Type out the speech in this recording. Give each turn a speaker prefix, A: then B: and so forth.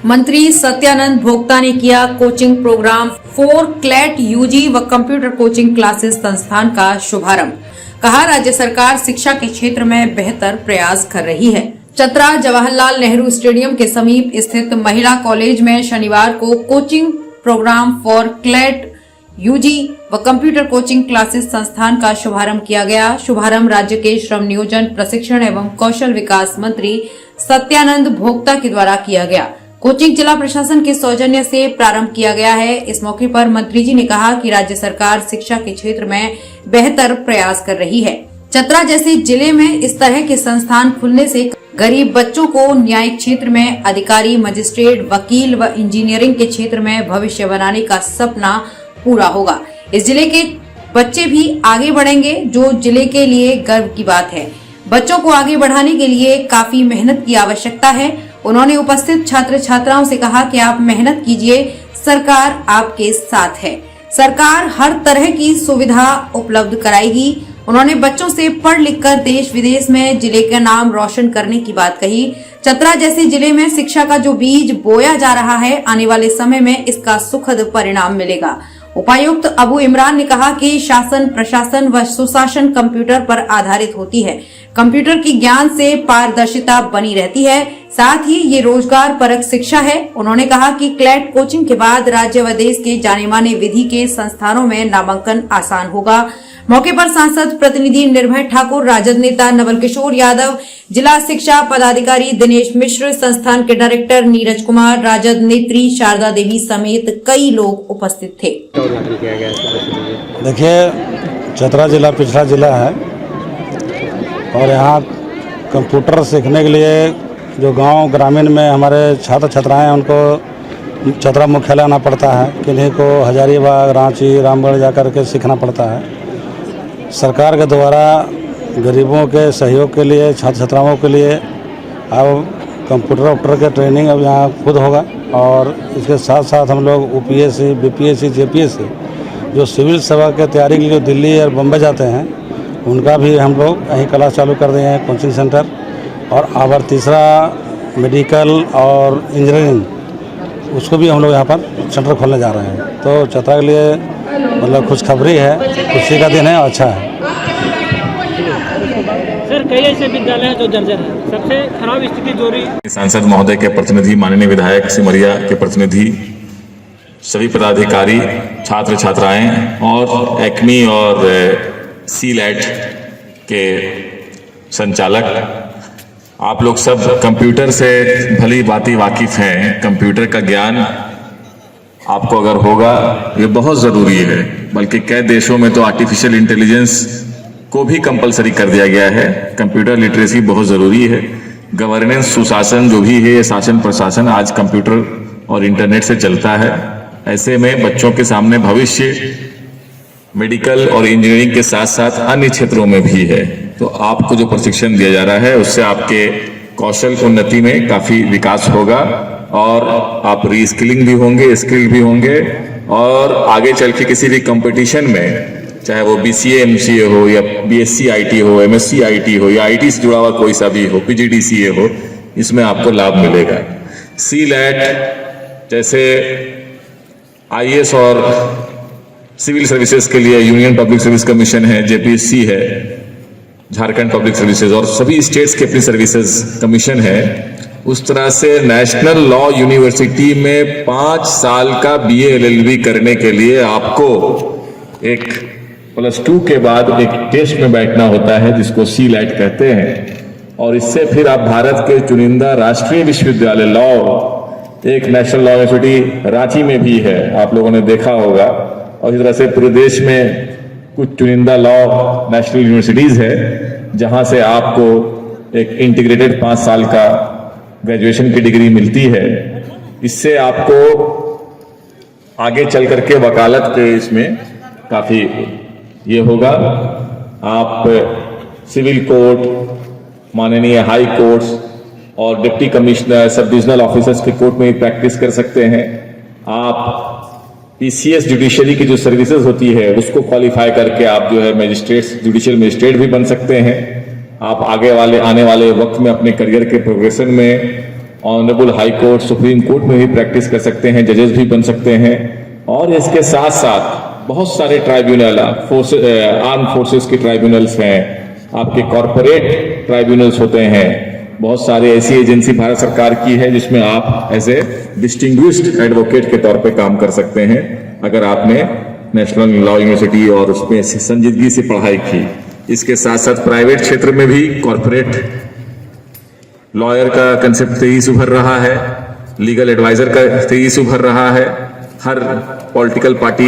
A: मंत्री सत्यानंद भोक्ता ने किया coaching programme for CLAT UG व कंप्यूटर कोचिंग क्लासेस संस्थान का शुभारंभ। कहा, राज्य सरकार शिक्षा के क्षेत्र में बेहतर प्रयास कर रही है। चतरा जवाहरलाल नेहरू स्टेडियम के समीप स्थित महिला कॉलेज में शनिवार को coaching programme for CLAT UG व कंप्यूटर कोचिंग क्लासेस संस्थान का शुभारंभ किया गया। शुभारंभ राज्य के श्रम नियोजन, प्रशिक्षण एवं कौशल विकास मंत्री सत्यानंद भोक्ता के द्वारा किया गया। कोचिंग जिला प्रशासन के सौजन्य से प्रारंभ किया गया है। इस मौके पर मंत्री जी ने कहा कि राज्य सरकार शिक्षा के क्षेत्र में बेहतर प्रयास कर रही है। चतरा जैसे जिले में इस तरह के संस्थान खुलने से गरीब बच्चों को न्यायिक क्षेत्र में अधिकारी, मजिस्ट्रेट, वकील व इंजीनियरिंग के क्षेत्र में भविष्य बनाने का सपना पूरा होगा। इस जिले के बच्चे भी आगे बढ़ेंगे, जो जिले के लिए गर्व की बात है। बच्चों को आगे बढ़ाने के लिए काफी मेहनत की आवश्यकता है। उन्होंने उपस्थित छात्र छात्राओं से कहा कि आप मेहनत कीजिए, सरकार आपके साथ है। सरकार हर तरह की सुविधा उपलब्ध कराएगी। उन्होंने बच्चों से पढ़ लिखकर देश विदेश में जिले का नाम रोशन करने की बात कही। चतरा जैसे जिले में शिक्षा का जो बीज बोया जा रहा है, आने वाले समय में इसका सुखद परिणाम मिलेगा। उपायुक्त अबू इमरान ने कहा कि शासन, प्रशासन व सुशासन कंप्यूटर पर आधारित होती है। कंप्यूटर की ज्ञान से पारदर्शिता बनी रहती है, साथ ही ये रोजगार परक शिक्षा है। उन्होंने कहा कि क्लैट कोचिंग के बाद राज्य व देश के जाने माने विधि के संस्थानों में नामांकन आसान होगा। मौके पर सांसद प्रतिनिधि निर्भय ठाकुर, राजद नेता नवल किशोर यादव, जिला शिक्षा पदाधिकारी दिनेश मिश्र, संस्थान के डायरेक्टर नीरज कुमार, राजद नेत्री शारदा देवी समेत कई लोग उपस्थित थे।
B: देखिए, चतरा जिला पिछड़ा जिला है और यहाँ कंप्यूटर सीखने के लिए जो गांव ग्रामीण में हमारे छात्र छात्राएं हैं, उनको चतरा मुख्यालय आना पड़ता है। किन्हीं को हजारीबाग, रांची, रामगढ़ जाकर के सीखना पड़ता है। सरकार के द्वारा गरीबों के सहयोग के लिए, छात्र छात्राओं के लिए अब कंप्यूटर के ट्रेनिंग अब यहाँ खुद होगा। और इसके साथ साथ हम लोग यूपीएससी, बीपीएससी, जेपीएससी जो सिविल सेवा के तैयारी के लिए दिल्ली और बम्बई जाते हैं, उनका भी हम लोग यहीं क्लास चालू कर दिए हैं, कोचिंग सेंटर। और अब तीसरा मेडिकल और इंजीनियरिंग, उसको भी हम लोग यहाँ पर सेंटर खोलने जा रहे हैं। तो चतरा के लिए मतलब खुशखबरी है, खुशी का दिन है, अच्छा है।
C: सर, कई ऐसे विद्यालय हैं जो जर्जर है, सबसे खराब स्थिति जो रही।
D: सांसद महोदय के प्रतिनिधि, माननीय विधायक सिमरिया के प्रतिनिधि, सभी पदाधिकारी, छात्र छात्राएं और एक्मी और सीलैट के संचालक, आप लोग सब कंप्यूटर से भली भांति वाकिफ हैं। कंप्यूटर का ज्ञान आपको अगर होगा, ये बहुत ज़रूरी है। बल्कि कई देशों में तो आर्टिफिशियल इंटेलिजेंस को भी कंपलसरी कर दिया गया है। कंप्यूटर लिटरेसी बहुत ज़रूरी है। गवर्नेंस, सुशासन जो भी है, ये शासन प्रशासन आज कंप्यूटर और इंटरनेट से चलता है। ऐसे में बच्चों के सामने भविष्य मेडिकल और इंजीनियरिंग के साथ साथ अन्य क्षेत्रों में भी है। तो आपको जो प्रशिक्षण दिया जा रहा है, उससे आपके कौशल उन्नति में काफ़ी विकास होगा और आप रीस्किलिंग भी होंगे, स्किल भी होंगे। और आगे चल के किसी भी कंपटीशन में, चाहे वो BCA MCA हो या BSc IT हो, MSc IT हो या IT से जुड़ा हुआ कोई सा भी हो, PGDCA हो, इसमें आपको लाभ मिलेगा। सीलैट जैसे IAS और सिविल सर्विसेज के लिए यूनियन पब्लिक सर्विस कमीशन है, JPSC है, झारखंड पब्लिक सर्विसेज, और सभी स्टेट्स के अपनी सर्विसेज कमीशन है। उस तरह से नेशनल लॉ यूनिवर्सिटी में 5 साल का BA LLB करने के लिए आपको एक +2 के बाद एक टेस्ट में बैठना होता है, जिसको सीलैट कहते हैं। और इससे फिर आप भारत के चुनिंदा राष्ट्रीय विश्वविद्यालय लॉ, एक नेशनल लॉ यूनिवर्सिटी रांची में भी है, आप लोगों ने देखा होगा। और इस तरह से पूरे देश में कुछ चुनिंदा लॉ नेशनल यूनिवर्सिटीज़ है, जहां से आपको एक इंटीग्रेटेड 5 साल का ग्रेजुएशन की डिग्री मिलती है। इससे आपको आगे चल करके वकालत के इसमें काफ़ी ये होगा। आप सिविल कोर्ट, माननीय हाई कोर्ट्स और deputy commissioner, sub divisional officers के कोर्ट में प्रैक्टिस कर सकते हैं। आप PCS जुडिशरी की जो सर्विसेज होती है, उसको क्वालिफाई करके आप जो है मजिस्ट्रेट्स, जुडिशियल मजिस्ट्रेट भी बन सकते हैं। आप आने वाले वक्त में अपने करियर के प्रोग्रेशन में honourable high court, supreme court में भी प्रैक्टिस कर सकते हैं, जजेस भी बन सकते हैं। और इसके साथ साथ बहुत सारे ट्राइब्यूनल, आर्म फोर्सेस के ट्राइब्यूनल्स हैं, आपके कॉरपोरेट ट्राइब्यूनल्स होते हैं, बहुत सारे ऐसी एजेंसी भारत सरकार की है जिसमें आप एज ए डिस्टिंग्विश्ड एडवोकेट के तौर पे काम कर सकते हैं अगर आपने नेशनल लॉ यूनिवर्सिटी और उसमें संजीदगी से पढ़ाई की। इसके साथ साथ प्राइवेट क्षेत्र में भी कॉरपोरेट लॉयर का कंसेप्ट तेजी से उभर रहा है, लीगल एडवाइजर का तेजी से उभर रहा है। हर पॉलिटिकल पार्टी